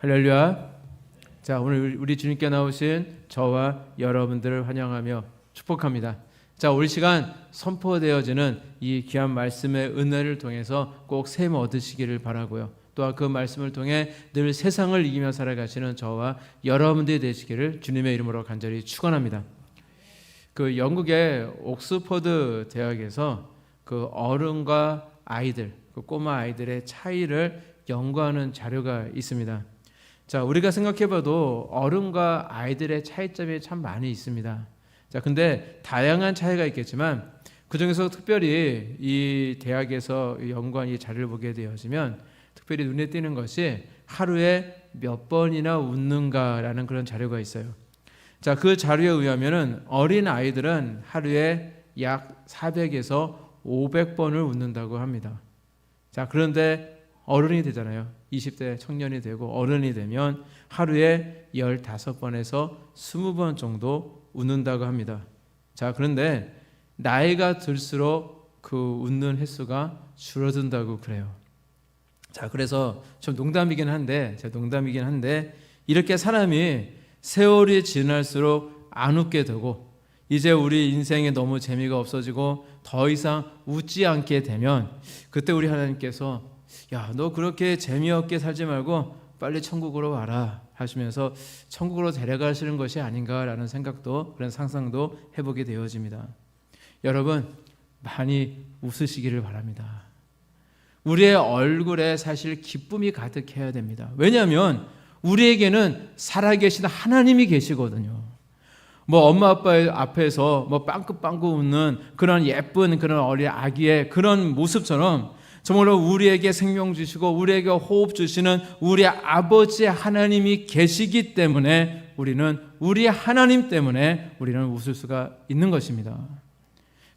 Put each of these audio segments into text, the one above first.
할렐루야. 자, 오늘 우리 주님께 나오신 저와 여러분들을 환영하며 축복합니다. 자, 우리 시간 선포되어지는 이 귀한 말씀의 은혜를 통해서 꼭 샘 얻으시기를 바라고요. 또한 그 말씀을 통해 늘 세상을 이기며 살아가시는 저와 여러분들이 되시기를 주님의 이름으로 간절히 축원합니다. 그 영국의 옥스퍼드 대학에서 그 어른과 아이들, 그 꼬마 아이들의 차이를 연구하는 자료가 있습니다. 자, 우리가 생각해봐도 어른과 아이들의 차이점이 참 많이 있습니다. 자, 근데 다양한 차이가 있겠지만 그 중에서 특별히 이 대학에서 연구한 이 자료를 보게 되어지면 특별히 눈에 띄는 것이 하루에 몇 번이나 웃는가라는 그런 자료가 있어요. 자, 그 자료에 의하면은 어린 아이들은 하루에 약 400에서 500번을 웃는다고 합니다. 자, 그런데 어른이 되잖아요. 20대 청년이 되고 어른이 되면 하루에 15번에서 20번 정도 웃는다고 합니다. 자, 그런데 나이가 들수록 그 웃는 횟수가 줄어든다고 그래요. 자, 그래서 좀 농담이긴 한데 이렇게 사람이 세월이 지날수록 안 웃게 되고 이제 우리 인생에 너무 재미가 없어지고 더 이상 웃지 않게 되면 그때 우리 하나님께서 야, 너 그렇게 재미없게 살지 말고 빨리 천국으로 와라 하시면서 천국으로 데려가시는 것이 아닌가라는 생각도, 그런 상상도 해보게 되어집니다. 여러분, 많이 웃으시기를 바랍니다. 우리의 얼굴에 사실 기쁨이 가득해야 됩니다. 왜냐하면 우리에게는 살아계신 하나님이 계시거든요. 뭐 엄마 아빠 앞에서 뭐 빵긋빵긋 웃는 그런 예쁜 그런 어린 아기의 그런 모습처럼 정말로 우리에게 생명 주시고 우리에게 호흡 주시는 우리 아버지 하나님이 계시기 때문에 우리 하나님 때문에 우리는 웃을 수가 있는 것입니다.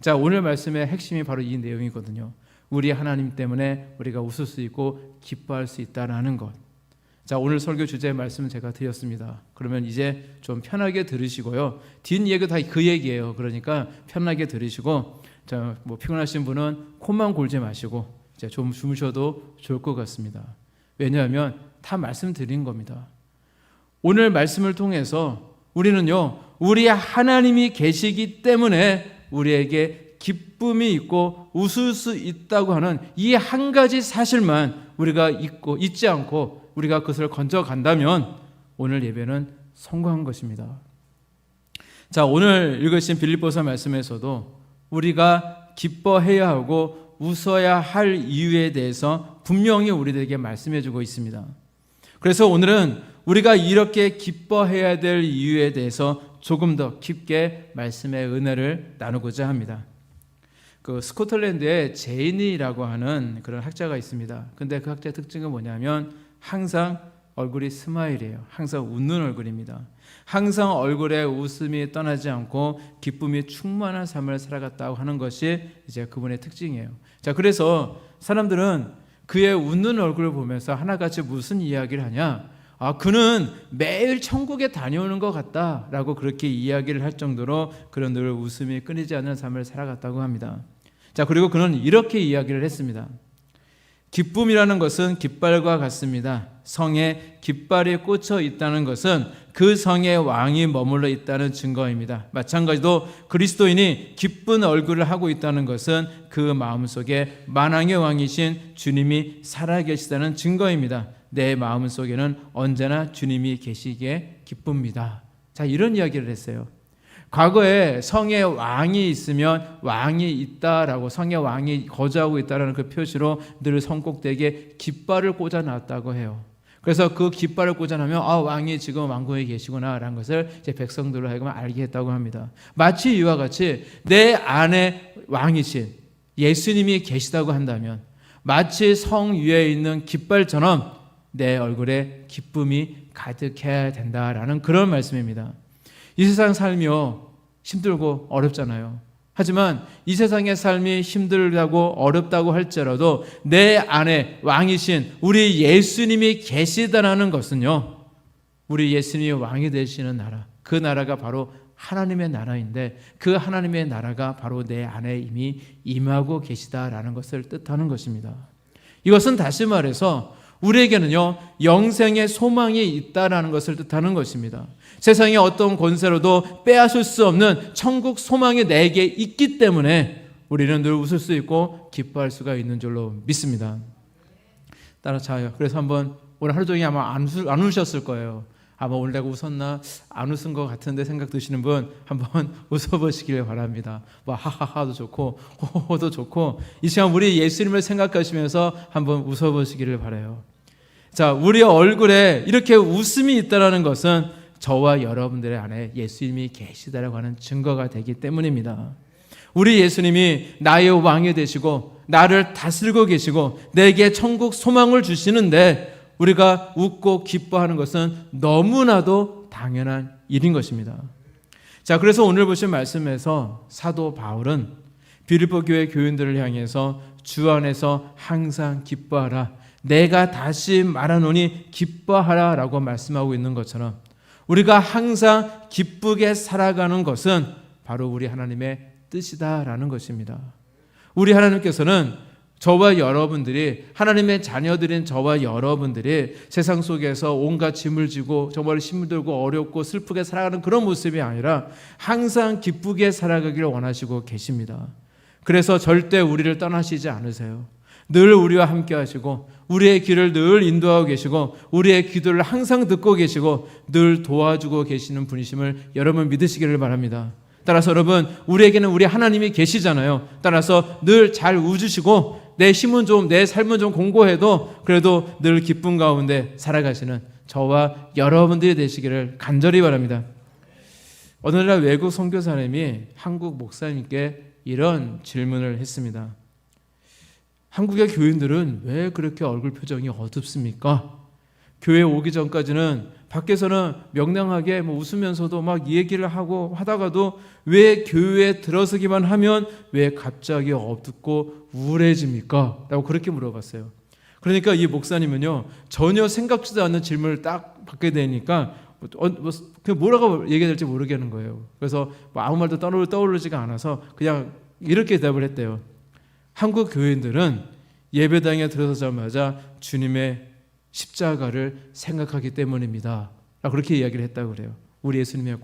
자, 오늘 말씀의 핵심이 바로 이 내용이거든요. 우리 하나님 때문에 우리가 웃을 수 있고 기뻐할 수 있다라는 것. 자, 오늘 설교 주제의 말씀은 제가 드렸습니다. 그러면 이제 좀 편하게 들으시고요. 뒷얘기 다 그 얘기예요. 그러니까 편하게 들으시고, 자, 뭐 피곤하신 분은 코만 골지 마시고 이제 좀 주무셔도 좋을 것 같습니다. 왜냐하면 다 말씀드린 겁니다. 오늘 말씀을 통해서 우리는요, 우리 하나님이 계시기 때문에 우리에게 기쁨이 있고 웃을 수 있다고 하는 이 한 가지 사실만 우리가 잊지 않고 우리가 그것을 건져간다면 오늘 예배는 성공한 것입니다. 자, 오늘 읽으신 빌립보서 말씀에서도 우리가 기뻐해야 하고 웃어야 할 이유에 대해서 분명히 우리들에게 말씀해 주고 있습니다. 그래서 오늘은 우리가 이렇게 기뻐해야 될 이유에 대해서 조금 더 깊게 말씀의 은혜를 나누고자 합니다. 그 스코틀랜드에 제이니라고 하는 그런 학자가 있습니다. 근데 그 학자의 특징은 뭐냐면 항상 얼굴이 스마일이에요. 항상 웃는 얼굴입니다. 항상 얼굴에 웃음이 떠나지 않고 기쁨이 충만한 삶을 살아갔다고 하는 것이 이제 그분의 특징이에요. 자, 그래서 사람들은 그의 웃는 얼굴을 보면서 하나같이 무슨 이야기를 하냐? 아, 그는 매일 천국에 다녀오는 것 같다라고 그렇게 이야기를 할 정도로 그런 늘 웃음이 끊이지 않는 삶을 살아갔다고 합니다. 자, 그리고 그는 이렇게 이야기를 했습니다. 기쁨이라는 것은 깃발과 같습니다. 성에 깃발이 꽂혀 있다는 것은 그 성에 왕이 머물러 있다는 증거입니다. 마찬가지로 그리스도인이 기쁜 얼굴을 하고 있다는 것은 그 마음속에 만왕의 왕이신 주님이 살아계시다는 증거입니다. 내 마음속에는 언제나 주님이 계시기에 기쁩니다. 자, 이런 이야기를 했어요. 과거에 성에 왕이 있으면 왕이 있다라고, 성에 왕이 거주하고 있다라는 그 표시로 늘 성꼭대기에 깃발을 꽂아놨다고 해요. 그래서 그 깃발을 꽂아놓으면 아, 왕이 지금 왕궁에 계시구나라는 것을 이제 백성들로 하여금 알게 했다고 합니다. 마치 이와 같이 내 안에 왕이신 예수님이 계시다고 한다면 마치 성 위에 있는 깃발처럼 내 얼굴에 기쁨이 가득해야 된다라는 그런 말씀입니다. 이 세상 삶이요, 힘들고 어렵잖아요. 하지만 이 세상의 삶이 힘들다고 어렵다고 할지라도 내 안에 왕이신 우리 예수님이 계시다는 것은요, 우리 예수님이 왕이 되시는 나라, 그 나라가 바로 하나님의 나라인데 그 하나님의 나라가 바로 내 안에 이미 임하고 계시다라는 것을 뜻하는 것입니다. 이것은 다시 말해서 우리에게는요, 영생의 소망이 있다라는 것을 뜻하는 것입니다. 세상의 어떤 권세로도 빼앗을 수 없는 천국 소망이 내게 있기 때문에 우리는 늘 웃을 수 있고 기뻐할 수가 있는 줄로 믿습니다. 따라 자요. 그래서 한번 오늘 하루 종일 아마 안 우셨을 거예요. 아마 오늘 내가 웃었나? 안 웃은 것 같은데 생각 드시는 분 한번 웃어보시길 바랍니다. 뭐 하하하도 좋고 호호호도 좋고 이 시간 우리 예수님을 생각하시면서 한번 웃어보시기를 바라요. 자, 우리 얼굴에 이렇게 웃음이 있다는 것은 저와 여러분들의 안에 예수님이 계시다라고 하는 증거가 되기 때문입니다. 우리 예수님이 나의 왕이 되시고 나를 다스리고 계시고 내게 천국 소망을 주시는데 우리가 웃고 기뻐하는 것은 너무나도 당연한 일인 것입니다. 자, 그래서 오늘 보신 말씀에서 사도 바울은 빌립보 교회 교인들을 향해서 주 안에서 항상 기뻐하라, 내가 다시 말하노니 기뻐하라 라고 말씀하고 있는 것처럼 우리가 항상 기쁘게 살아가는 것은 바로 우리 하나님의 뜻이다라는 것입니다. 우리 하나님께서는 저와 여러분들이, 하나님의 자녀들인 저와 여러분들이 세상 속에서 온갖 짐을 지고 정말 힘들고 어렵고 슬프게 살아가는 그런 모습이 아니라 항상 기쁘게 살아가기를 원하시고 계십니다. 그래서 절대 우리를 떠나시지 않으세요. 늘 우리와 함께 하시고 우리의 길을 늘 인도하고 계시고 우리의 기도를 항상 듣고 계시고 늘 도와주고 계시는 분이심을 여러분 믿으시기를 바랍니다. 따라서 여러분, 우리에게는 우리 하나님이 계시잖아요. 따라서 늘 잘 웃으시고 내 힘은 좀, 내 삶은 좀 공고해도 그래도 늘 기쁨 가운데 살아가시는 저와 여러분들이 되시기를 간절히 바랍니다. 어느 날 외국 선교사님이 한국 목사님께 이런 질문을 했습니다. 한국의 교인들은 왜 그렇게 얼굴 표정이 어둡습니까? 교회 오기 전까지는 밖에서는 명랑하게 웃으면서도 막 얘기를 하고 하다가도 왜 교회에 들어서기만 하면 왜 갑자기 어둡고 우울해집니까? 라고 그렇게 물어봤어요. 그러니까 이 목사님은요, 전혀 생각지도 않는 질문을 딱 받게 되니까 뭐라고 얘기해야 될지 모르겠는 거예요. 그래서 아무 말도 떠오르지가 않아서 그냥 이렇게 대답을 했대요. 한국 교인들은 예배당에 들어서자마자 주님의 십자가를 생각하기 때문입니다. 그렇게 이야기를 했다고 그래요. 우리 예수님의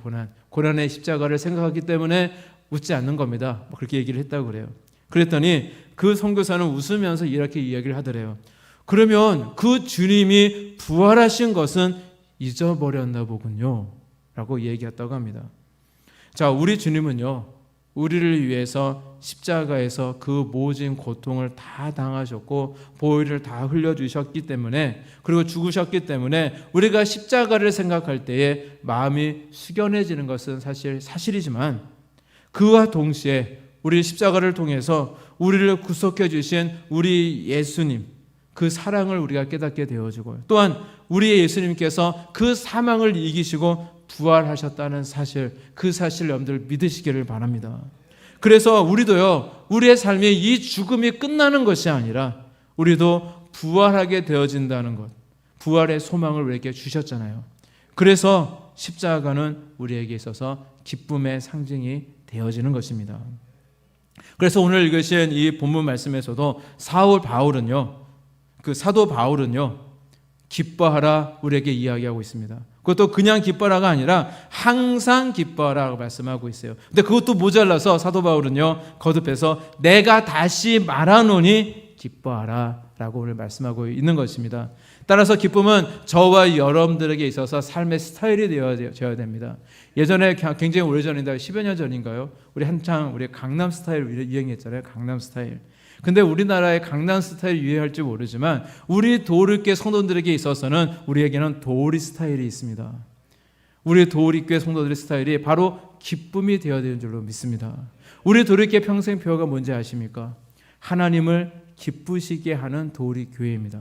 고난의 십자가를 생각하기 때문에 웃지 않는 겁니다. 그렇게 얘기를 했다고 그래요. 그랬더니 그 선교사는 웃으면서 이렇게 이야기를 하더래요. 그러면 그 주님이 부활하신 것은 잊어버렸나 보군요. 라고 얘기했다고 합니다. 자, 우리 주님은요, 우리를 위해서 십자가에서 그 모진 고통을 다 당하셨고 보혈을 다 흘려주셨기 때문에, 그리고 죽으셨기 때문에 우리가 십자가를 생각할 때에 마음이 숙연해지는 것은 사실이지만 그와 동시에 우리 십자가를 통해서 우리를 구속해 주신 우리 예수님, 그 사랑을 우리가 깨닫게 되어지고 또한 우리의 예수님께서 그 사망을 이기시고 부활하셨다는 사실, 그 사실 여러분들 믿으시기를 바랍니다. 그래서 우리도요, 우리의 삶의 이 죽음이 끝나는 것이 아니라 우리도 부활하게 되어진다는 것, 부활의 소망을 우리에게 주셨잖아요. 그래서 십자가는 우리에게 있어서 기쁨의 상징이 되어지는 것입니다. 그래서 오늘 읽으신 이 본문 말씀에서도 사도 바울은요 기뻐하라 우리에게 이야기하고 있습니다. 그것도 그냥 기뻐라가 아니라 항상 기뻐하라고 말씀하고 있어요. 근데 그것도 모자라서 사도 바울은요 거듭해서 내가 다시 말하노니 기뻐하라 라고 오늘 말씀하고 있는 것입니다. 따라서 기쁨은 저와 여러분들에게 있어서 삶의 스타일이 되어야 됩니다. 예전에 굉장히 오래전인데 10여 년 전인가요? 우리 강남 스타일 유행했잖아요. 강남 스타일. 근데 우리나라의 강남 스타일 유행할지 모르지만 우리 도우리교회 성도들에게 있어서는 우리에게는 도우리 스타일이 있습니다. 우리 도우리교회 성도들의 스타일이 바로 기쁨이 되어야 되는 줄로 믿습니다. 우리 도우리교회 평생표가 뭔지 아십니까? 하나님을 기쁘시게 하는 도우리교회입니다.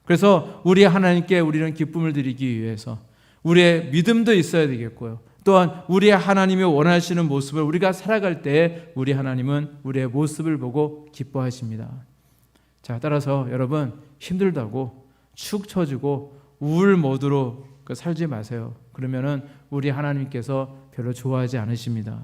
그래서 우리 하나님께 우리는 기쁨을 드리기 위해서 우리의 믿음도 있어야 되겠고요. 또한 우리의 하나님이 원하시는 모습을 우리가 살아갈 때에 우리 하나님은 우리의 모습을 보고 기뻐하십니다. 자, 따라서 여러분 힘들다고 축 처지고 우울 모드로 살지 마세요. 그러면은 우리 하나님께서 별로 좋아하지 않으십니다.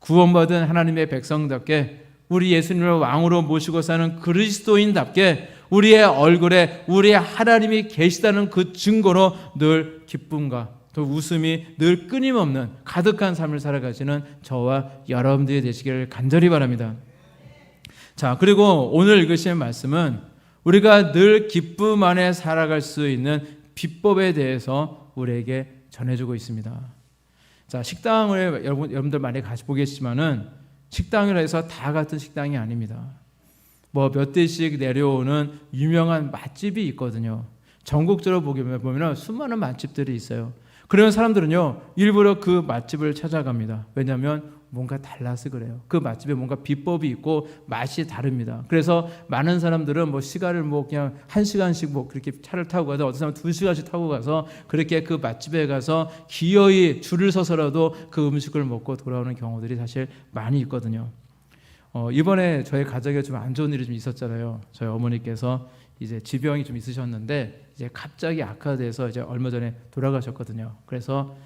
구원받은 하나님의 백성답게 우리 예수님을 왕으로 모시고 사는 그리스도인답게 우리의 얼굴에 우리의 하나님이 계시다는 그 증거로 늘 기쁨과 또 웃음이 늘 끊임없는 가득한 삶을 살아가시는 저와 여러분들이 되시기를 간절히 바랍니다. 자, 그리고 오늘 읽으시는 말씀은 우리가 늘 기쁨 안에 살아갈 수 있는 비법에 대해서 우리에게 전해주고 있습니다. 자, 식당을 여러분들 많이 가보겠지만은 식당이라 해서 다 같은 식당이 아닙니다. 뭐 몇 대씩 내려오는 유명한 맛집이 있거든요. 전국적으로 보면 수많은 맛집들이 있어요. 그런 사람들은요, 일부러 그 맛집을 찾아갑니다. 왜냐하면 뭔가 달라서 그래요. 그 맛집에 뭔가 비법이 있고 맛이 다릅니다. 그래서 많은 사람들은 뭐 시간을 뭐 그냥 1시간씩 뭐 그렇게 차를 타고 가서 어떤 사람은 2시간씩 타고 가서 그렇게 그 맛집에 가서 기어이 줄을 서서라도 그 음식을 먹고 돌아오는 경우들이 사실 많이 있거든요. 이번에 저희 가족에 좀 안 좋은 일이 좀 있었잖아요. 저희 어머니께서 이제 지병이 좀 있으셨는데 이제 갑자기 악화돼서 이제 얼마 전에 돌아가셨거든요. 그래서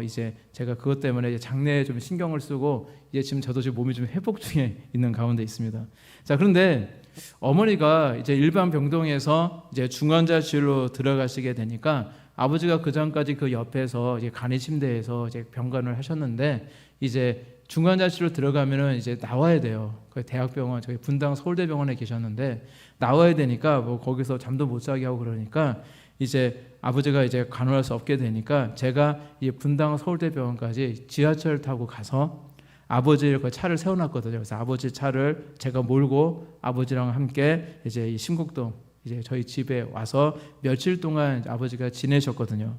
이제 제가 그것 때문에 이제 장례에 좀 신경을 쓰고 이제 지금 저도 지금 몸이 좀 회복 중에 있는 가운데 있습니다. 자, 그런데 어머니가 이제 일반 병동에서 이제 중환자실로 들어가시게 되니까 아버지가 그 전까지 그 옆에서 이제 간이 침대에서 이제 병간을 하셨는데 이제 중환자실로 들어가면은 이제 나와야 돼요. 그 대학병원 저희 분당 서울대병원에 계셨는데 나와야 되니까 뭐 거기서 잠도 못 자게 하고 그러니까 이제 아버지가 이제 간호할 수 없게 되니까 제가 이 분당 서울대병원까지 지하철 타고 가서 아버지를 그 차를 세워놨거든요. 그래서 아버지 차를 제가 몰고 아버지랑 함께 이제 이 신곡동 이제 저희 집에 와서 며칠 동안 아버지가 지내셨거든요.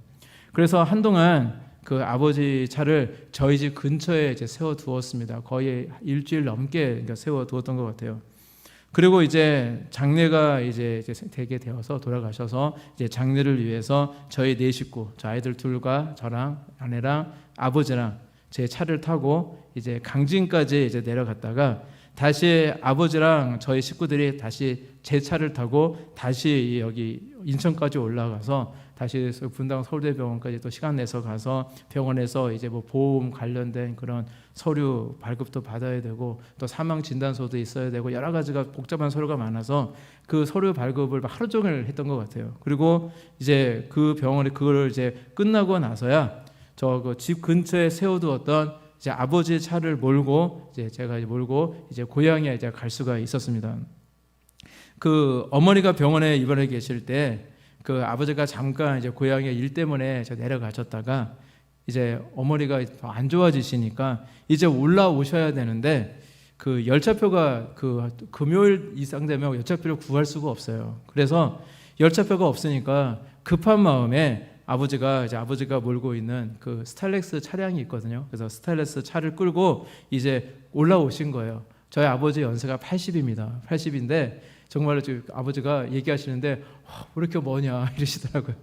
그래서 한동안 그 아버지 차를 저희 집 근처에 이제 세워 두었습니다. 거의 일주일 넘게 세워 두었던 것 같아요. 그리고 이제 장례가 이제 되게 되어서 돌아가셔서 이제 장례를 위해서 저희 4식구, 저 아이들 둘과 저랑 아내랑 아버지랑 제 차를 타고 이제 강진까지 이제 내려갔다가 다시 아버지랑 저희 식구들이 다시 제 차를 타고 다시 여기 인천까지 올라가서 다시 분당 서울대병원까지 또 시간 내서 가서 병원에서 이제 뭐 보험 관련된 그런 서류 발급도 받아야 되고 또 사망 진단서도 있어야 되고 여러 가지가 복잡한 서류가 많아서 그 서류 발급을 하루 종일 했던 것 같아요. 그리고 이제 그 병원에 그걸 이제 끝나고 나서야 저 그 집 근처에 세워두었던 이제 아버지 차를 몰고 이제 제가 몰고 이제 고향에 이제 갈 수가 있었습니다. 그 어머니가 병원에 입원해 계실 때 그 아버지가 잠깐 이제 고향에 일 때문에 내려가셨다가 이제 어머니가 더 안 좋아지시니까 이제 올라오셔야 되는데 그 열차표가 그 금요일 이상 되면 열차표를 구할 수가 없어요. 그래서 열차표가 없으니까 급한 마음에 아버지가 몰고 있는 그 스타일렉스 차량이 있거든요. 그래서 스타일렉스 차를 끌고 이제 올라오신 거예요. 저희 아버지 연세가 80입니다. 80인데 정말로 아버지가 얘기하시는데 왜 이렇게 머냐 이러시더라고요.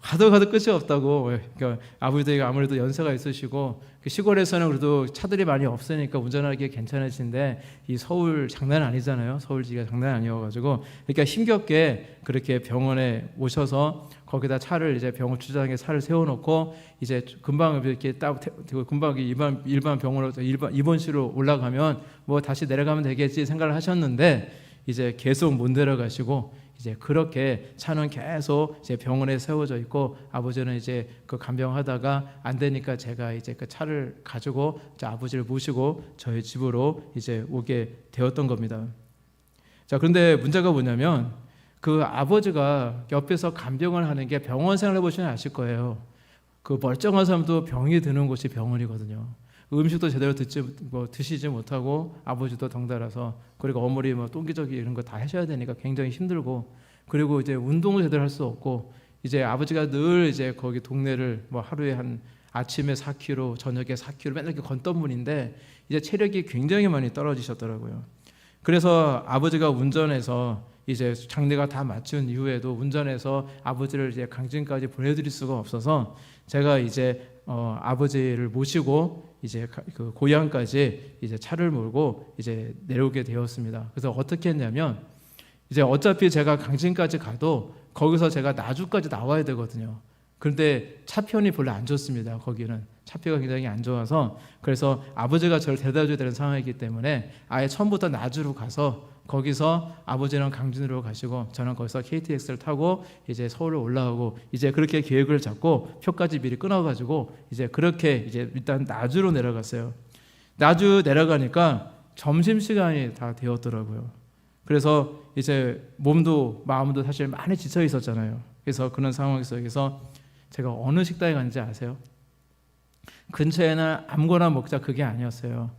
가도 끝이 없다고. 그러니까 아버지가 아무래도 연세가 있으시고 시골에서는 그래도 차들이 많이 없으니까 운전하기 괜찮으신데 이 서울 장난 아니잖아요. 서울지가 장난 아니어가지고 그러니까 힘겹게 그렇게 병원에 오셔서 거기다 차를 이제 병원 주차장에 차를 세워놓고 이제 금방 이렇게 딱 금방 일반 병원으로 일반 입원실로 올라가면 뭐 다시 내려가면 되겠지 생각을 하셨는데 이제 계속 못 내려가시고 이제 그렇게 차는 계속 이제 병원에 세워져 있고 아버지는 이제 그 간병하다가 안 되니까 제가 이제 그 차를 가지고 이제 아버지를 모시고 저희 집으로 이제 오게 되었던 겁니다. 자, 그런데 문제가 뭐냐면 그 아버지가 옆에서 간병을 하는 게 병원 생활해 보시면 아실 거예요. 그 멀쩡한 사람도 병이 드는 곳이 병원이거든요. 음식도 제대로 드시지 못하고 아버지도 덩달아서 그리고 어머니 뭐 똥기저귀 이런 거 다 하셔야 되니까 굉장히 힘들고 그리고 이제 운동을 제대로 할 수 없고 이제 아버지가 늘 이제 거기 동네를 뭐 하루에 한 아침에 4km 저녁에 4km 맨날 이렇게 걷던 분인데 이제 체력이 굉장히 많이 떨어지셨더라고요. 그래서 아버지가 운전해서 이제 장례가 다 마친 이후에도 운전해서 아버지를 이제 강진까지 보내드릴 수가 없어서 제가 이제 아버지를 모시고 이제 그 고향까지 이제 차를 몰고 이제 내려오게 되었습니다. 그래서 어떻게 했냐면 이제 어차피 제가 강진까지 가도 거기서 제가 나주까지 나와야 되거든요. 그런데 차편이 별로 안 좋습니다. 거기는 차표가 굉장히 안 좋아서 그래서 아버지가 저를 데려다 줘야 되는 상황이기 때문에 아예 처음부터 나주로 가서 거기서 아버지는 강진으로 가시고 저는 거기서 KTX를 타고 이제 서울로 올라오고 이제 그렇게 계획을 잡고 표까지 미리 끊어가지고 이제 그렇게 이제 일단 나주로 내려갔어요. 나주 내려가니까 점심시간이 다 되었더라고요. 그래서 이제 몸도 마음도 사실 많이 지쳐 있었잖아요. 그래서 그런 상황 속에서 제가 어느 식당에 갔는지 아세요? 근처에는 아무거나 먹자 그게 아니었어요.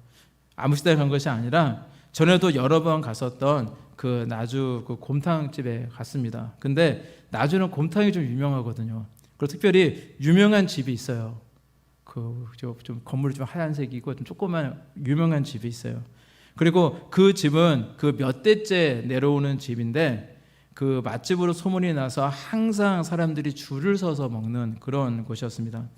아무 식당에 간 것이 아니라 전에도 여러 번 갔었던 그 나주 그 곰탕집에 갔습니다. 근데 나주는 곰탕이 좀 유명하거든요. 그리고 특별히 유명한 집이 있어요. 그 좀 건물이 좀 하얀색이고 좀 조그만 유명한 집이 있어요. 그리고 그 집은 그 몇 대째 내려오는 집인데 그 맛집으로 소문이 나서 항상 사람들이 줄을 서서 먹는 그런 곳이었습니다.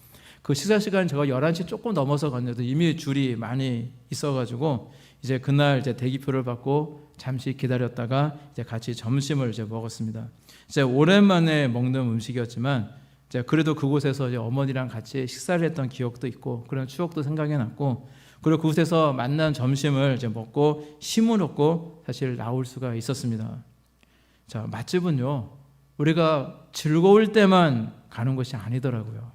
그 식사 시간 제가 11시 조금 넘어서 갔는데도 이미 줄이 많이 있어가지고 이제 그날 이제 대기표를 받고 잠시 기다렸다가 이제 같이 점심을 이제 먹었습니다. 이제 오랜만에 먹는 음식이었지만 이제 그래도 그곳에서 이제 어머니랑 같이 식사를 했던 기억도 있고 그런 추억도 생각이 났고 그리고 그곳에서 만난 점심을 이제 먹고 힘을 얻고 사실 나올 수가 있었습니다. 자, 맛집은요 우리가 즐거울 때만 가는 것이 아니더라고요.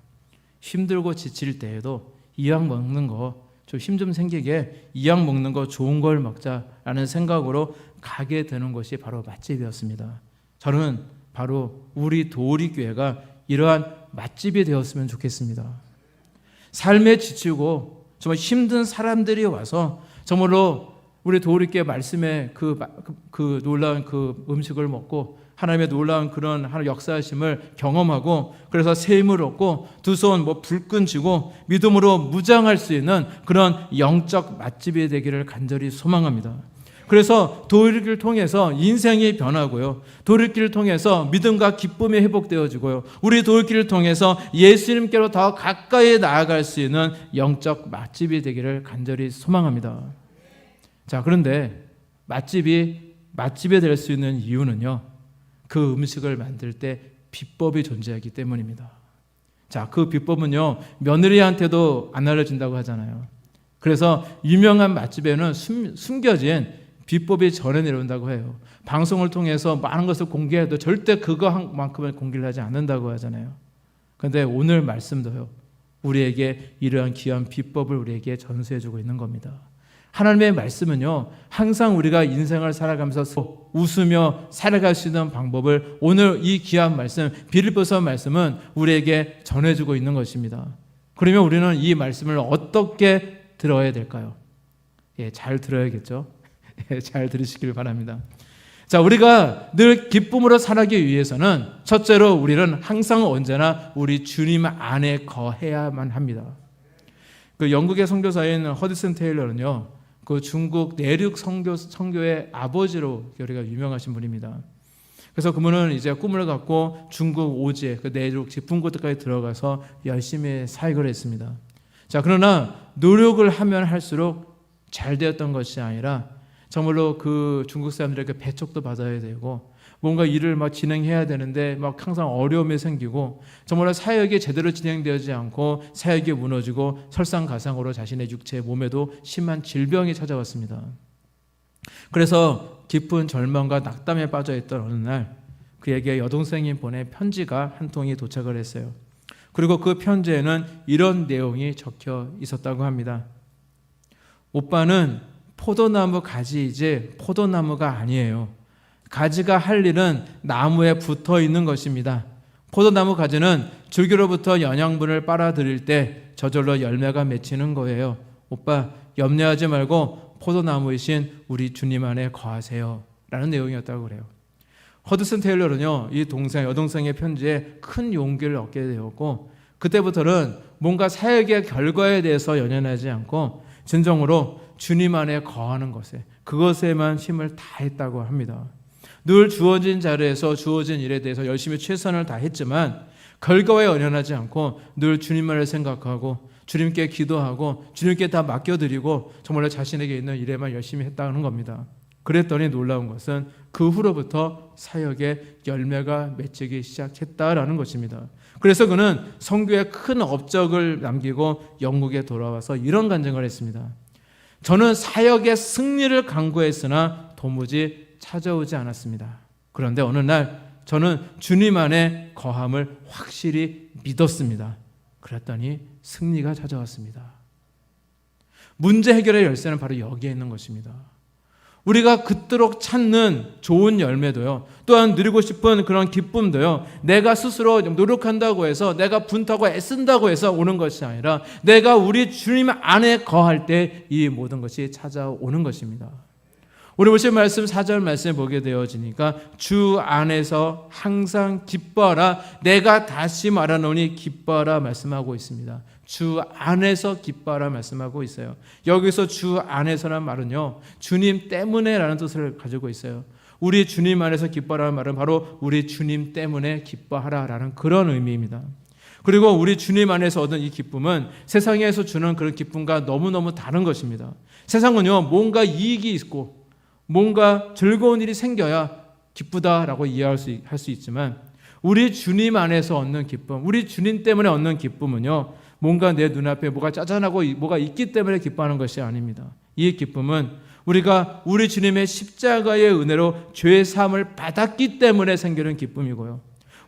힘들고 지칠 때에도 이왕 먹는 거 좀 힘 좀 생기게 이왕 먹는 거 좋은 걸 먹자라는 생각으로 가게 되는 것이 바로 맛집이었습니다. 저는 바로 우리 도우리교회가 이러한 맛집이 되었으면 좋겠습니다. 삶에 지치고 정말 힘든 사람들이 와서 정말로 우리 도우리교회 말씀에 그 놀라운 그 음식을 먹고 하나님의 놀라운 그런 하나님 역사하심을 경험하고 그래서 새 힘을 얻고 두 손 불끈 쥐고 믿음으로 무장할 수 있는 그런 영적 맛집이 되기를 간절히 소망합니다. 그래서 도우리길을 통해서 인생이 변하고요. 도우리길을 통해서 믿음과 기쁨이 회복되어지고요. 우리 도우리길을 통해서 예수님께로 더 가까이 나아갈 수 있는 영적 맛집이 되기를 간절히 소망합니다. 자, 그런데 맛집이 될 수 있는 이유는요. 그 음식을 만들 때 비법이 존재하기 때문입니다. 자, 그 비법은요. 며느리한테도 안 알려진다고 하잖아요. 그래서 유명한 맛집에는 숨겨진 비법이 전해 내려온다고 해요. 방송을 통해서 많은 것을 공개해도 절대 그거만큼은 공개를 하지 않는다고 하잖아요. 그런데 오늘 말씀도요. 우리에게 이러한 귀한 비법을 우리에게 전수해주고 있는 겁니다. 하나님의 말씀은요 항상 우리가 인생을 살아가면서 웃으며 살아갈 수 있는 방법을 오늘 이 귀한 말씀 빌립보서 말씀은 우리에게 전해주고 있는 것입니다. 그러면 우리는 이 말씀을 어떻게 들어야 될까요? 잘 들어야겠죠. 잘 들으시길 바랍니다. 자, 우리가 늘 기쁨으로 살아가기 위해서는 첫째로 우리는 항상 언제나 우리 주님 안에 거해야만 합니다. 그 영국의 선교사인 허드슨 테일러는요 그 중국 내륙 선교의 아버지로 우리가 유명하신 분입니다. 그래서 그분은 이제 꿈을 갖고 중국 오지에 그 내륙 깊은 곳까지 들어가서 열심히 사역을 했습니다. 자, 그러나 노력을 하면 할수록 잘 되었던 것이 아니라 정말로 그 중국 사람들에게 배척도 받아야 되고 뭔가 일을 진행해야 되는데 항상 어려움이 생기고 정말로 사역이 제대로 진행되지 않고 사역이 무너지고 설상가상으로 자신의 육체 몸에도 심한 질병이 찾아왔습니다. 그래서 깊은 절망과 낙담에 빠져있던 어느 날 그에게 여동생이 보낸 편지가 한 통이 도착을 했어요. 그리고 그 편지에는 이런 내용이 적혀 있었다고 합니다. 오빠는 포도나무 가지이지 포도나무가 아니에요. 가지가 할 일은 나무에 붙어 있는 것입니다. 포도나무 가지는 줄기로부터 영양분을 빨아들일 때 저절로 열매가 맺히는 거예요. 오빠 염려하지 말고 포도나무이신 우리 주님 안에 거하세요. 라는 내용이었다고 그래요. 허드슨 테일러는요, 이 여동생의 편지에 큰 용기를 얻게 되었고 그때부터는 뭔가 사역의 결과에 대해서 연연하지 않고 진정으로 주님 안에 거하는 것에 그것에만 힘을 다했다고 합니다. 늘 주어진 자리에서 주어진 일에 대해서 열심히 최선을 다했지만 결과에 연연하지 않고 늘 주님만을 생각하고 주님께 기도하고 주님께 다 맡겨드리고 정말로 자신에게 있는 일에만 열심히 했다는 겁니다. 그랬더니 놀라운 것은 그 후로부터 사역의 열매가 맺히기 시작했다라는 것입니다. 그래서 그는 선교에 큰 업적을 남기고 영국에 돌아와서 이런 간증을 했습니다. 저는 사역의 승리를 강구했으나 도무지 찾아오지 않았습니다. 그런데 어느 날 저는 주님 안에 거함을 확실히 믿었습니다. 그랬더니 승리가 찾아왔습니다. 문제 해결의 열쇠는 바로 여기에 있는 것입니다. 우리가 그토록 찾는 좋은 열매도요, 또한 누리고 싶은 그런 기쁨도요, 내가 스스로 노력한다고 해서, 내가 분투하고 애쓴다고 해서 오는 것이 아니라 내가 우리 주님 안에 거할 때 이 모든 것이 찾아오는 것입니다. 우리 보신 말씀 4절 말씀을 보게 되어지니까 주 안에서 항상 기뻐하라, 내가 다시 말하노니 기뻐하라 말씀하고 있습니다. 주 안에서 기뻐하라 말씀하고 있어요. 여기서 주 안에서란 말은요, 주님 때문에 라는 뜻을 가지고 있어요. 우리 주님 안에서 기뻐하라는 말은 바로 우리 주님 때문에 기뻐하라 라는 그런 의미입니다. 그리고 우리 주님 안에서 얻은 이 기쁨은 세상에서 주는 그런 기쁨과 너무너무 다른 것입니다. 세상은요, 뭔가 이익이 있고 뭔가 즐거운 일이 생겨야 기쁘다라고 이해할 수 있지만, 우리 주님 안에서 얻는 기쁨, 우리 주님 때문에 얻는 기쁨은요, 뭔가 내 눈앞에 뭐가 짜잔하고 뭐가 있기 때문에 기뻐하는 것이 아닙니다. 이 기쁨은 우리가 우리 주님의 십자가의 은혜로 죄의 사함을 받았기 때문에 생기는 기쁨이고요,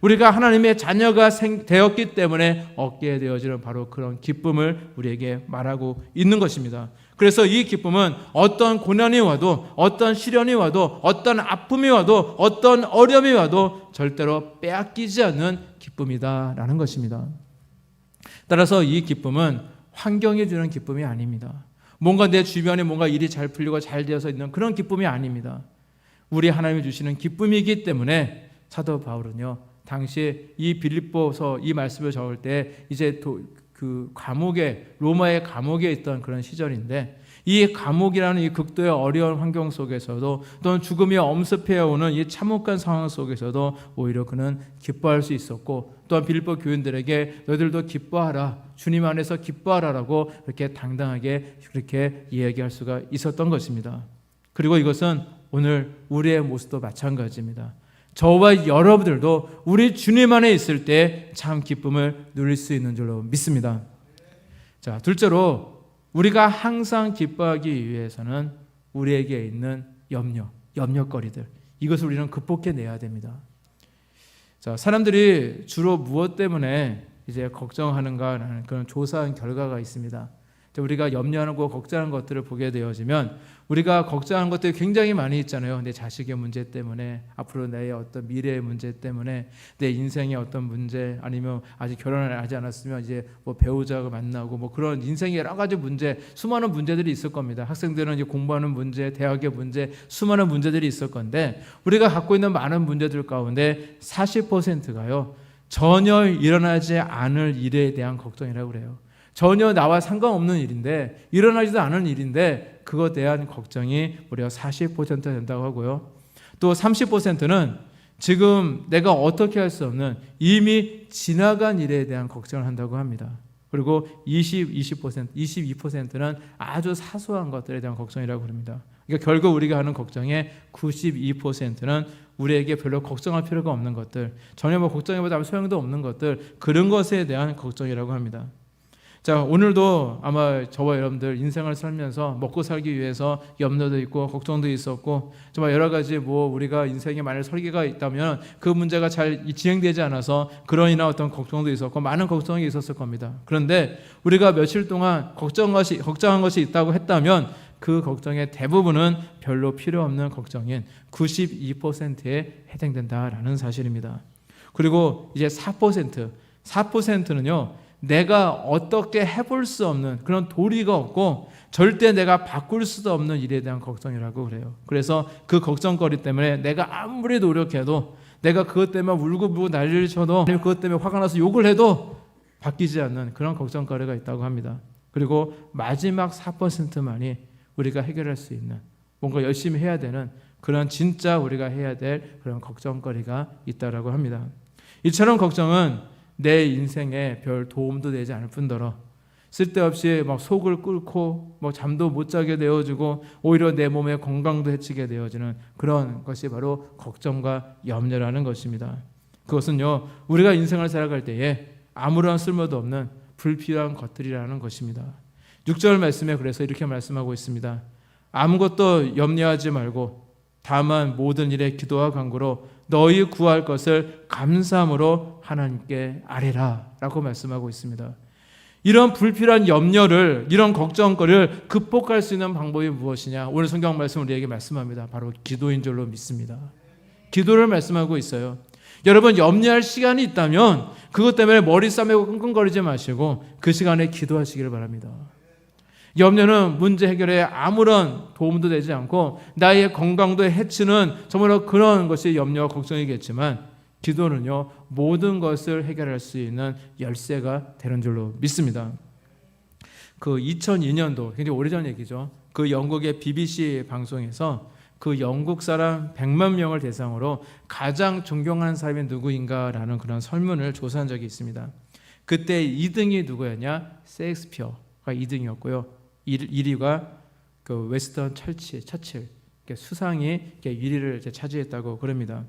우리가 하나님의 자녀가 되었기 때문에 얻게 되어지는 바로 그런 기쁨을 우리에게 말하고 있는 것입니다. 그래서 이 기쁨은 어떤 고난이 와도, 어떤 시련이 와도, 어떤 아픔이 와도, 어떤 어려움이 와도 절대로 빼앗기지 않는 기쁨이다라는 것입니다. 따라서 이 기쁨은 환경이 주는 기쁨이 아닙니다. 뭔가 내 주변에 뭔가 일이 잘 풀리고 잘 되어서 있는 그런 기쁨이 아닙니다. 우리 하나님이 주시는 기쁨이기 때문에 사도 바울은요, 당시 이 빌립보서 이 말씀을 적을 때 이제 그 감옥에, 로마의 감옥에 있던 그런 시절인데, 이 감옥이라는 이 극도의 어려운 환경 속에서도, 또는 죽음이 엄습해오는 이 참혹한 상황 속에서도 오히려 그는 기뻐할 수 있었고, 또한 빌립보 교인들에게 너희들도 기뻐하라, 주님 안에서 기뻐하라라고 이렇게 당당하게 그렇게 이야기할 수가 있었던 것입니다. 그리고 이것은 오늘 우리의 모습도 마찬가지입니다. 저와 여러분들도 우리 주님 안에 있을 때 참 기쁨을 누릴 수 있는 줄로 믿습니다. 자, 둘째로 우리가 항상 기뻐하기 위해서는 우리에게 있는 염려거리들, 이것을 우리는 극복해내야 됩니다. 자, 사람들이 주로 무엇 때문에 이제 걱정하는가라는 그런 조사한 결과가 있습니다. 우리가 염려하고 걱정하는 것들을 보게 되어지면 우리가 걱정하는 것들이 굉장히 많이 있잖아요. 내 자식의 문제 때문에, 앞으로 내 어떤 미래의 문제 때문에, 내 인생의 어떤 문제, 아니면 아직 결혼을 하지 않았으면 이제 뭐 배우자가 만나고 뭐 그런 인생의 여러 가지 문제, 수많은 문제들이 있을 겁니다. 학생들은 이제 공부하는 문제, 대학의 문제, 수많은 문제들이 있을 건데, 우리가 갖고 있는 많은 문제들 가운데 40%가요 전혀 일어나지 않을 일에 대한 걱정이라고 그래요. 전혀 나와 상관없는 일인데, 일어나지도 않은 일인데 그것에 대한 걱정이 무려 40% 된다고 하고요. 또 30%는 지금 내가 어떻게 할 수 없는 이미 지나간 일에 대한 걱정을 한다고 합니다. 그리고 22%는 아주 사소한 것들에 대한 걱정이라고 합니다. 그러니까 결국 우리가 하는 걱정의 92%는 우리에게 별로 걱정할 필요가 없는 것들, 전혀 뭐 걱정해봐도 소용도 없는 것들, 그런 것에 대한 걱정이라고 합니다. 자, 오늘도 아마 저와 여러분들 인생을 살면서 먹고 살기 위해서 염려도 있고 걱정도 있었고, 정말 여러 가지 뭐 우리가 인생에 만약 설계가 있다면 그 문제가 잘 진행되지 않아서 그런 이나 어떤 걱정도 있었고 많은 걱정이 있었을 겁니다. 그런데 우리가 며칠 동안 걱정한 것이 있다고 했다면 그 걱정의 대부분은 별로 필요 없는 걱정인 92%에 해당된다라는 사실입니다. 그리고 이제 4%는요 내가 어떻게 해볼 수 없는 그런 도리가 없고 절대 내가 바꿀 수도 없는 일에 대한 걱정이라고 그래요. 그래서 그 걱정거리 때문에 내가 아무리 노력해도, 내가 그것 때문에 울고 난리를 쳐도, 아니면 그것 때문에 화가 나서 욕을 해도 바뀌지 않는 그런 걱정거리가 있다고 합니다. 그리고 마지막 4%만이 우리가 해결할 수 있는, 뭔가 열심히 해야 되는 그런 진짜 우리가 해야 될 그런 걱정거리가 있다라고 합니다. 이처럼 걱정은 내 인생에 별 도움도 되지 않을 뿐더러 쓸데없이 막 속을 끓고 뭐 잠도 못 자게 되어지고 오히려 내 몸의 건강도 해치게 되어지는 그런 것이 바로 걱정과 염려라는 것입니다. 그것은요 우리가 인생을 살아갈 때에 아무런 쓸모도 없는 불필요한 것들이라는 것입니다. 6절 말씀에 그래서 이렇게 말씀하고 있습니다. 아무것도 염려하지 말고 다만 모든 일에 기도와 간구로 너희 구할 것을 감사함으로 하나님께 아뢰라 라고 말씀하고 있습니다. 이런 불필요한 염려를, 이런 걱정거리를 극복할 수 있는 방법이 무엇이냐? 오늘 성경 말씀 우리에게 말씀합니다. 바로 기도인 줄로 믿습니다. 기도를 말씀하고 있어요. 여러분, 염려할 시간이 있다면 그것 때문에 머리 싸매고 끙끙거리지 마시고 그 시간에 기도하시기를 바랍니다. 염려는 문제 해결에 아무런 도움도 되지 않고 나의 건강도 해치는 정말로 그런 것이 염려와 걱정이겠지만, 기도는요 모든 것을 해결할 수 있는 열쇠가 되는 줄로 믿습니다. 그 2002년도, 굉장히 오래전 얘기죠. 그 영국의 BBC 방송에서 그 영국 사람 100만 명을 대상으로 가장 존경하는 사람이 누구인가라는 그런 설문을 조사한 적이 있습니다. 그때 2등이 누구였냐? 셰익스피어가 2등이었고요. 1위가 그 웨스턴 처칠, 수상이 1위를 차지했다고 그럽니다.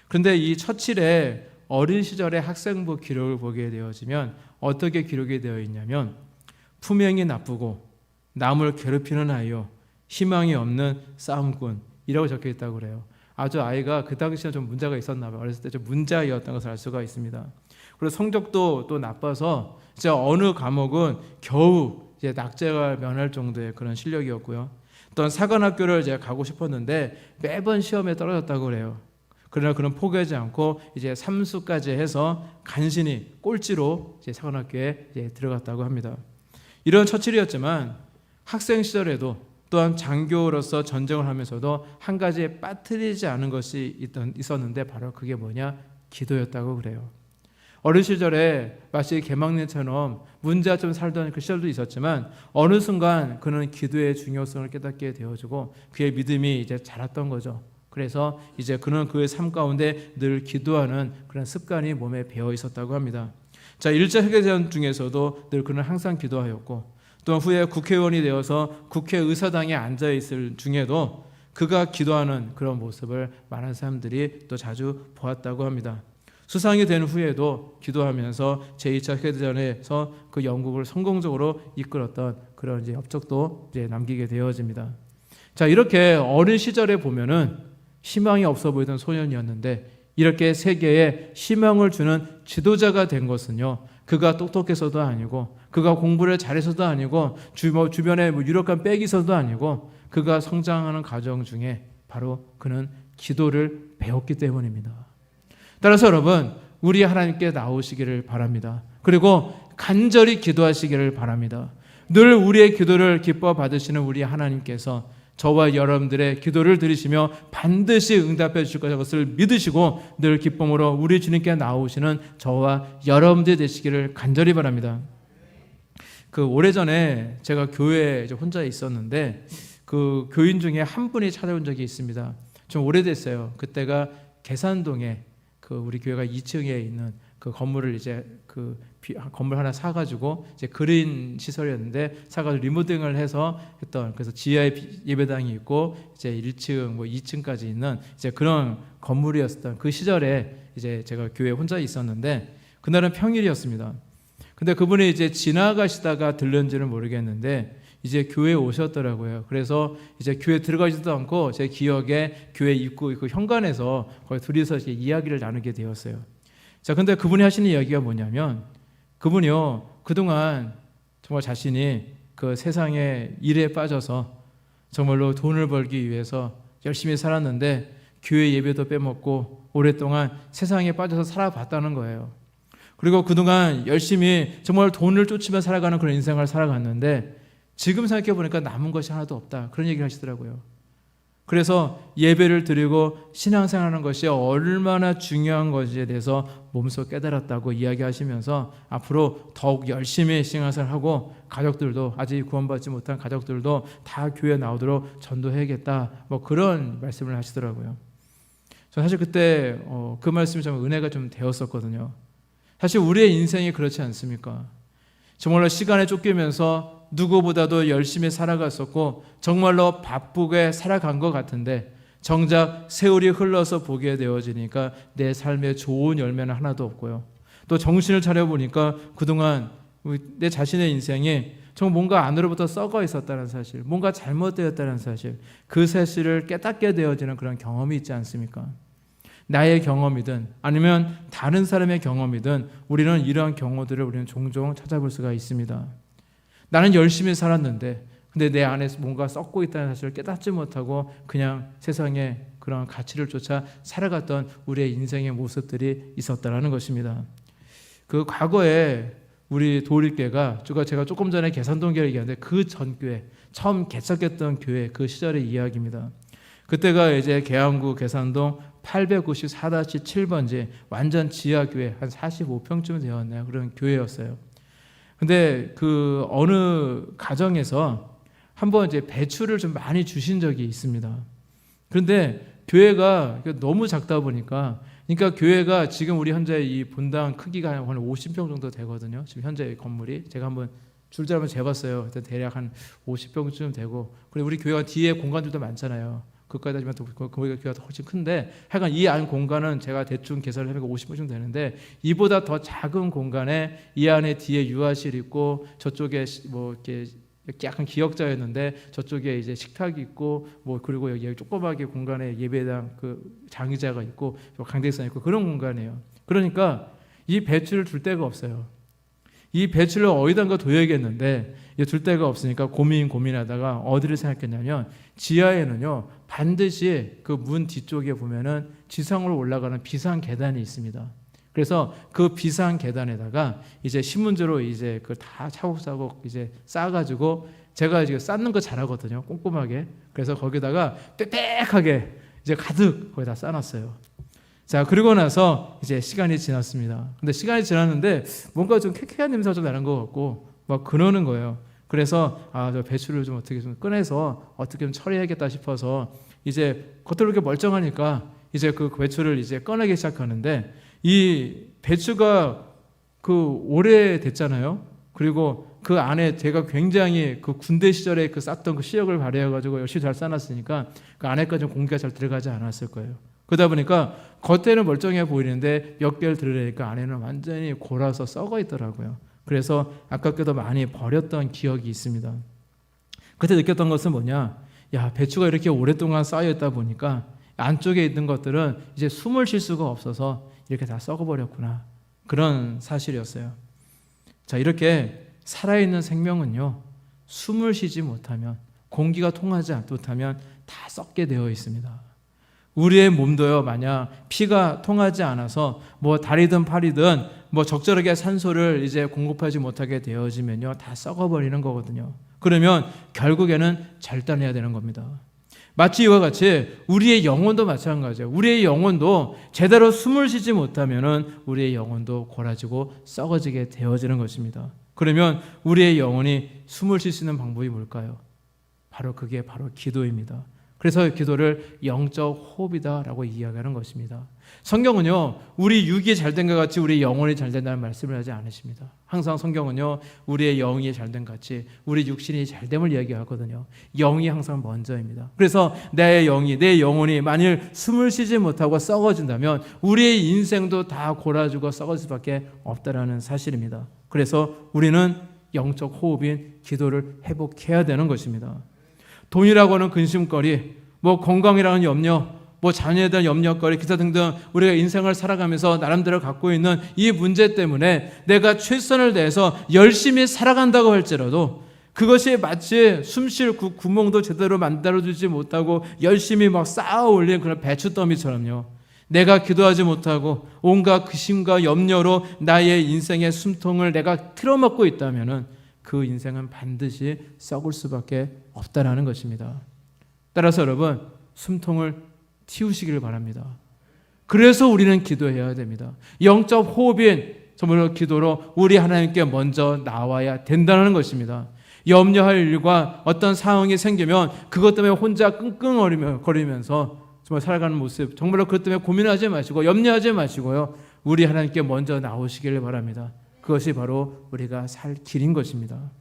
그런데 이 처칠의 어린 시절의 학생부 기록을 보게 되어지면 어떻게 기록이 되어 있냐면, 품행이 나쁘고 남을 괴롭히는 아이요, 희망이 없는 싸움꾼이라고 적혀 있다고 그래요. 아주 아이가 그 당시에 좀 문제가 있었나 봐요. 어렸을 때 좀 문자이었던 것을 알 수가 있습니다. 그리고 성적도 또 나빠서 진짜 어느 과목은 겨우 이제 낙제가 면할 정도의 그런 실력이었고요. 또한 사관학교를 이제 가고 싶었는데 매번 시험에 떨어졌다고 그래요. 그러나 그는 포기하지 않고 이제 삼수까지 해서 간신히 꼴찌로 이제 사관학교에 이제 들어갔다고 합니다. 이런 처칠이었지만 학생 시절에도 또한 장교로서 전쟁을 하면서도 한 가지 빠뜨리지 않은 것이 있었는데 바로 그게 뭐냐? 기도였다고 그래요. 어린 시절에 마치 개막내처럼 문제가 좀 살던 그 시절도 있었지만 어느 순간 그는 기도의 중요성을 깨닫게 되어지고 그의 믿음이 이제 자랐던 거죠. 그래서 이제 그는 그의 삶 가운데 늘 기도하는 그런 습관이 몸에 배어 있었다고 합니다. 자, 1차 세계대전 중에서도 늘 그는 항상 기도하였고, 또 후에 국회의원이 되어서 국회의사당에 앉아 있을 중에도 그가 기도하는 그런 모습을 많은 사람들이 또 자주 보았다고 합니다. 수상이 된 후에도 기도하면서 제2차 세계대전에서 그 영국을 성공적으로 이끌었던 그런 이제 업적도 이제 남기게 되어집니다. 자, 이렇게 어린 시절에 보면은 희망이 없어 보이던 소년이었는데 이렇게 세계에 희망을 주는 지도자가 된 것은요, 그가 똑똑해서도 아니고 그가 공부를 잘해서도 아니고 주변에 유력한 백이 있어서도 아니고 그가 성장하는 과정 중에 바로 그는 기도를 배웠기 때문입니다. 따라서 여러분, 우리 하나님께 나오시기를 바랍니다. 그리고 간절히 기도하시기를 바랍니다. 늘 우리의 기도를 기뻐 받으시는 우리 하나님께서 저와 여러분들의 기도를 들으시며 반드시 응답해 주실 것을 믿으시고 늘 기쁨으로 우리 주님께 나오시는 저와 여러분들 되시기를 간절히 바랍니다. 그 오래전에 제가 교회에 혼자 있었는데 그 교인 중에 한 분이 찾아온 적이 있습니다. 좀 오래됐어요. 그때가 계산동에 그 우리 교회가 2층에 있는 그 건물을 이제 그 건물 하나 사가지고 이제 그린 시설이었는데 사가지고 리모델링을 해서 했던, 그래서 지하에 예배당이 있고 이제 1층 2층까지 있는 이제 그런 건물이었던 그 시절에 이제 제가 교회에 혼자 있었는데 그날은 평일이었습니다. 근데 그분이 이제 지나가시다가 들렸는지는 모르겠는데 이제 교회에 오셨더라고요. 그래서 이제 교회 들어가지도 않고 제 기억에 교회 입구 그 현관에서 거기 둘이서 이제 이야기를 나누게 되었어요. 자, 근데 그분이 하시는 이야기가 뭐냐면, 그분이요 그동안 정말 자신이 그 세상의 일에 빠져서 정말로 돈을 벌기 위해서 열심히 살았는데 교회 예배도 빼먹고 오랫동안 세상에 빠져서 살아봤다는 거예요. 그리고 그동안 열심히 정말 돈을 쫓으며 살아가는 그런 인생을 살아갔는데 지금 생각해 보니까 남은 것이 하나도 없다, 그런 얘기를 하시더라고요. 그래서 예배를 드리고 신앙생활하는 것이 얼마나 중요한 것에 대해서 몸소 깨달았다고 이야기하시면서 앞으로 더욱 열심히 신앙생활하고 가족들도, 아직 구원받지 못한 가족들도 다 교회에 나오도록 전도해야겠다, 그런 말씀을 하시더라고요. 저는 사실 그때 그 말씀이 좀 은혜가 좀 되었었거든요. 사실 우리의 인생이 그렇지 않습니까? 정말로 시간에 쫓기면서 누구보다도 열심히 살아갔었고 정말로 바쁘게 살아간 것 같은데 정작 세월이 흘러서 보게 되어지니까 내 삶에 좋은 열매는 하나도 없고요. 또 정신을 차려보니까 그동안 내 자신의 인생이 정말 뭔가 안으로부터 썩어 있었다는 사실, 뭔가 잘못되었다는 사실, 그 사실을 깨닫게 되어지는 그런 경험이 있지 않습니까? 나의 경험이든 아니면 다른 사람의 경험이든 우리는 이러한 경우들을 우리는 종종 찾아볼 수가 있습니다. 나는 열심히 살았는데 근데 내 안에서 뭔가 썩고 있다는 사실을 깨닫지 못하고 그냥 세상에 그런 가치를 쫓아 살아갔던 우리의 인생의 모습들이 있었다라는 것입니다. 그 과거에 우리 도립교회가 제가 조금 전에 계산동 교회 얘기하는데 그 전 교회, 처음 개척했던 교회 그 시절의 이야기입니다. 그때가 이제 계양구 계산동 894-7번지 완전 지하 교회, 한 45평쯤 되었나요? 그런 교회였어요. 근데 그 어느 가정에서 한번 이제 배추를 좀 많이 주신 적이 있습니다. 그런데 교회가 너무 작다 보니까, 그러니까 교회가 지금 우리 현재 이 본당 크기가 한 50평 정도 되거든요. 지금 현재 건물이 제가 한번 줄자로 한번 재봤어요. 대략 한 50평쯤 되고, 그리고 우리 교회가 뒤에 공간들도 많잖아요. 그까지 따지면 거기가 교회가 훨씬 큰데, 하여간 이 안 공간은 제가 대충 계산을 해보니까 50평쯤 되는데, 이보다 더 작은 공간에 이 안에 뒤에 유아실 있고 저쪽에 뭐 이렇게 약간 기역자였는데 저쪽에 이제 식탁이 있고 뭐 그리고 여기 조그맣게 공간에 예배당 그 장의자가 있고 강대상 있고 그런 공간이에요. 그러니까 이 배추를 줄 데가 없어요. 이 배추를 어디단가 둬야겠는데 둘 데가 없으니까 고민하다가 어디를 생각했냐면 지하에는요 반드시 그 문 뒤쪽에 보면은 지상으로 올라가는 비상 계단이 있습니다. 그래서 그 비상 계단에다가 이제 신문지로 이제 그걸 다 차곡차곡 이제 쌓아가지고 제가 이제 쌓는 거 잘하거든요. 꼼꼼하게. 그래서 거기다가 빽빽하게 이제 가득 거기다 쌓아놨어요. 자, 그리고 나서 이제 시간이 지났습니다. 근데 시간이 지났는데 뭔가 좀 쾌쾌한 냄새가 좀 나는 것 같고 막 그러는 거예요. 그래서 저 배추를 좀 어떻게 좀 꺼내서 어떻게 좀 처리해야겠다 싶어서 이제 겉으로 이렇게 멀쩡하니까 이제 그 배추를 이제 꺼내기 시작하는데 이 배추가 그 오래됐잖아요. 그리고 그 안에 제가 굉장히 그 군대 시절에 그 쌌던 그 시력을 발휘해가지고 열심히 잘 싸놨으니까 그 안에까지 공기가 잘 들어가지 않았을 거예요. 그러다 보니까 겉에는 멀쩡해 보이는데 몇 개를 들으려니까 안에는 완전히 골아서 썩어 있더라고요. 그래서 아깝게도 많이 버렸던 기억이 있습니다. 그때 느꼈던 것은 뭐냐? 야, 배추가 이렇게 오랫동안 쌓여 있다 보니까 안쪽에 있는 것들은 이제 숨을 쉴 수가 없어서 이렇게 다 썩어버렸구나. 그런 사실이었어요. 자, 이렇게 살아있는 생명은요, 숨을 쉬지 못하면, 공기가 통하지 못하면 다 썩게 되어 있습니다. 우리의 몸도요, 만약 피가 통하지 않아서 뭐 다리든 팔이든 뭐 적절하게 산소를 이제 공급하지 못하게 되어지면요, 다 썩어버리는 거거든요. 그러면 결국에는 절단해야 되는 겁니다. 마치 이와 같이 우리의 영혼도 마찬가지예요. 우리의 영혼도 제대로 숨을 쉬지 못하면은 우리의 영혼도 골아지고 썩어지게 되어지는 것입니다. 그러면 우리의 영혼이 숨을 쉴 수 있는 방법이 뭘까요? 그게 바로 기도입니다. 그래서 기도를 영적 호흡이다라고 이야기하는 것입니다. 성경은요, 우리 육이 잘된 것 같이 우리 영혼이 잘된다는 말씀을 하지 않으십니다. 항상 성경은요, 우리의 영이 잘된 것 같이 우리 육신이 잘됨을 이야기하거든요. 영이 항상 먼저입니다. 그래서 내 영혼이 만일 숨을 쉬지 못하고 썩어진다면 우리의 인생도 다 골아주고 썩을 수밖에 없다라는 사실입니다. 그래서 우리는 영적 호흡인 기도를 회복해야 되는 것입니다. 돈이라고 하는 근심거리, 뭐 건강이라는 염려, 뭐 자녀에 대한 염려거리, 기타 등등 우리가 인생을 살아가면서 나름대로 갖고 있는 이 문제 때문에 내가 최선을 다해서 열심히 살아간다고 할지라도 그것이 마치 숨쉴 구멍도 제대로 만들어주지 못하고 열심히 막 쌓아 올린 그런 배추더미처럼요. 내가 기도하지 못하고 온갖 근심과 염려로 나의 인생의 숨통을 내가 틀어막고 있다면은 그 인생은 반드시 썩을 수밖에 없다라는 것입니다. 따라서 여러분, 숨통을 틔우시기를 바랍니다. 그래서 우리는 기도해야 됩니다. 영적 호흡인 정말로 기도로 우리 하나님께 먼저 나와야 된다는 것입니다. 염려할 일과 어떤 상황이 생기면 그것 때문에 혼자 끙끙거리면서 정말 살아가는 모습, 정말로 그것 때문에 고민하지 마시고 염려하지 마시고요, 우리 하나님께 먼저 나오시기를 바랍니다. 그것이 바로 우리가 살 길인 것입니다.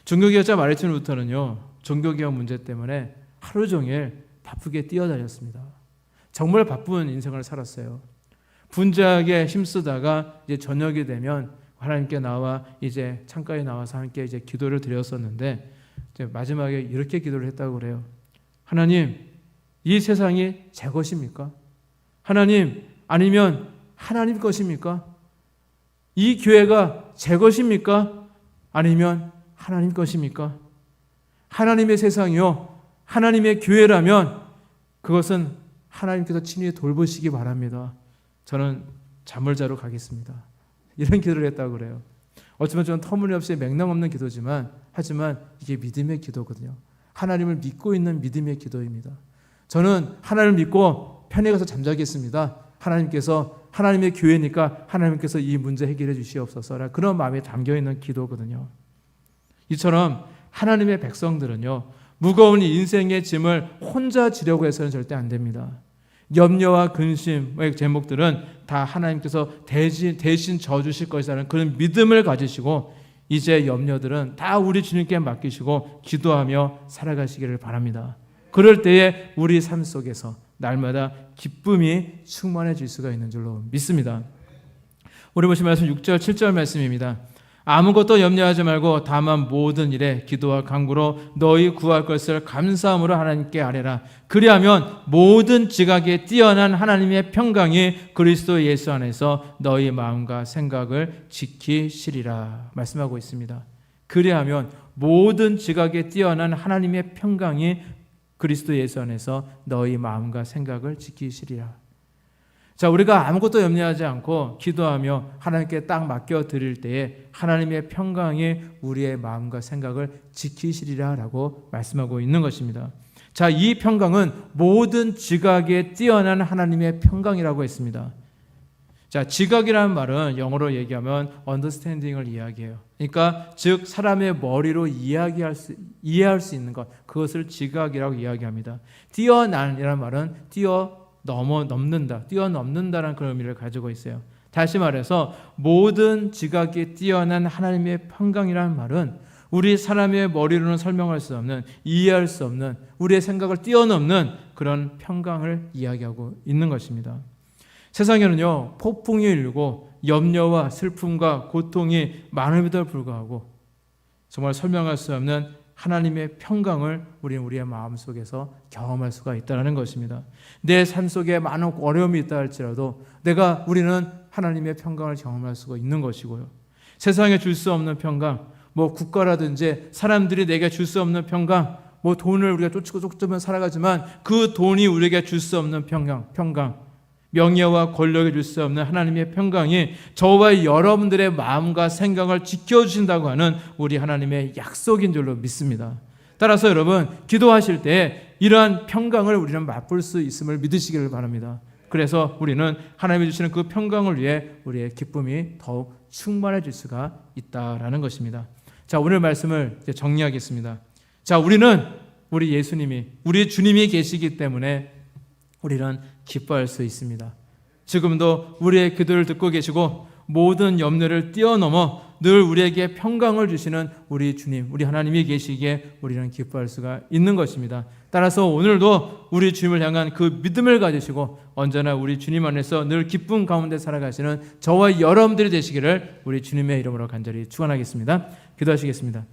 종교개혁자 마르틴 루터는요, 종교개혁 문제 때문에 하루 종일 바쁘게 뛰어다녔습니다. 정말 바쁜 인생을 살았어요. 분주하게 힘쓰다가 이제 저녁이 되면 하나님께 나와 이제 창가에 나와서 함께 이제 기도를 드렸었는데 이제 마지막에 이렇게 기도를 했다고 그래요. 하나님, 이 세상이 제 것입니까? 하나님, 아니면 하나님 것입니까? 이 교회가 제 것입니까? 아니면 하나님 것입니까? 하나님의 세상이요, 하나님의 교회라면 그것은 하나님께서 친히 돌보시기 바랍니다. 저는 잠을 자러 가겠습니다. 이런 기도를 했다고 그래요. 어쩌면 좀 터무니없이 맥락 없는 기도지만 하지만 이게 믿음의 기도거든요. 하나님을 믿고 있는 믿음의 기도입니다. 저는 하나님을 믿고 편히 가서 잠자겠습니다. 하나님께서 하나님의 교회니까 하나님께서 이 문제 해결해 주시옵소서. 그런 마음에 담겨있는 기도거든요. 이처럼 하나님의 백성들은요, 무거운 인생의 짐을 혼자 지려고 해서는 절대 안 됩니다. 염려와 근심의 제목들은 다 하나님께서 대신 져주실 것이라는 그런 믿음을 가지시고 이제 염려들은 다 우리 주님께 맡기시고 기도하며 살아가시기를 바랍니다. 그럴 때에 우리 삶 속에서 날마다 기쁨이 충만해질 수가 있는 줄로 믿습니다. 우리 보신 말씀 6절 7절 말씀입니다. 아무것도 염려하지 말고 다만 모든 일에 기도와 간구로 너희 구할 것을 감사함으로 하나님께 아뢰라. 그리하면 모든 지각에 뛰어난 하나님의 평강이 그리스도 예수 안에서 너희 마음과 생각을 지키시리라 말씀하고 있습니다. 그리하면 모든 지각에 뛰어난 하나님의 평강이 그리스도 예수 안에서 너희 마음과 생각을 지키시리라. 자, 우리가 아무것도 염려하지 않고 기도하며 하나님께 딱 맡겨 드릴 때에 하나님의 평강이 우리의 마음과 생각을 지키시리라라고 말씀하고 있는 것입니다. 자, 이 평강은 모든 지각에 뛰어난 하나님의 평강이라고 했습니다. 자, 지각이라는 말은 영어로 얘기하면 understanding을 이야기해요. 그러니까 즉 사람의 머리로 이해할 수 있는 것, 그것을 지각이라고 이야기합니다. 뛰어난이라는 말은 뛰어넘는다라는 그런 의미를 가지고 있어요. 다시 말해서 모든 지각에 뛰어난 하나님의 평강이라는 말은 우리 사람의 머리로는 설명할 수 없는, 이해할 수 없는, 우리의 생각을 뛰어넘는 그런 평강을 이야기하고 있는 것입니다. 세상에는요, 폭풍이 일고 염려와 슬픔과 고통이 많음에도 불구하고 정말 설명할 수 없는 하나님의 평강을 우리의 마음속에서 경험할 수가 있다는 것입니다. 내 삶 속에 많은 어려움이 있다 할지라도 우리는 하나님의 평강을 경험할 수가 있는 것이고요. 세상에 줄 수 없는 평강, 국가라든지 사람들이 내게 줄 수 없는 평강, 돈을 우리가 쫓으면 살아가지만 그 돈이 우리에게 줄 수 없는 평강, 명예와 권력이 줄 수 없는 하나님의 평강이 저와 여러분들의 마음과 생각을 지켜주신다고 하는 우리 하나님의 약속인 줄로 믿습니다. 따라서 여러분, 기도하실 때 이러한 평강을 우리는 맛볼 수 있음을 믿으시기를 바랍니다. 그래서 우리는 하나님이 주시는 그 평강을 위해 우리의 기쁨이 더욱 충만해질 수가 있다라는 것입니다. 자, 오늘 말씀을 이제 정리하겠습니다. 자, 우리 예수님이, 우리 주님이 계시기 때문에 우리는 기뻐할 수 있습니다. 지금도 우리의 기도를 듣고 계시고 모든 염려를 뛰어넘어 늘 우리에게 평강을 주시는 우리 주님, 우리 하나님이 계시기에 우리는 기뻐할 수가 있는 것입니다. 따라서 오늘도 우리 주님을 향한 그 믿음을 가지시고 언제나 우리 주님 안에서 늘 기쁨 가운데 살아가시는 저와 여러분들이 되시기를 우리 주님의 이름으로 간절히 축원하겠습니다. 기도하시겠습니다.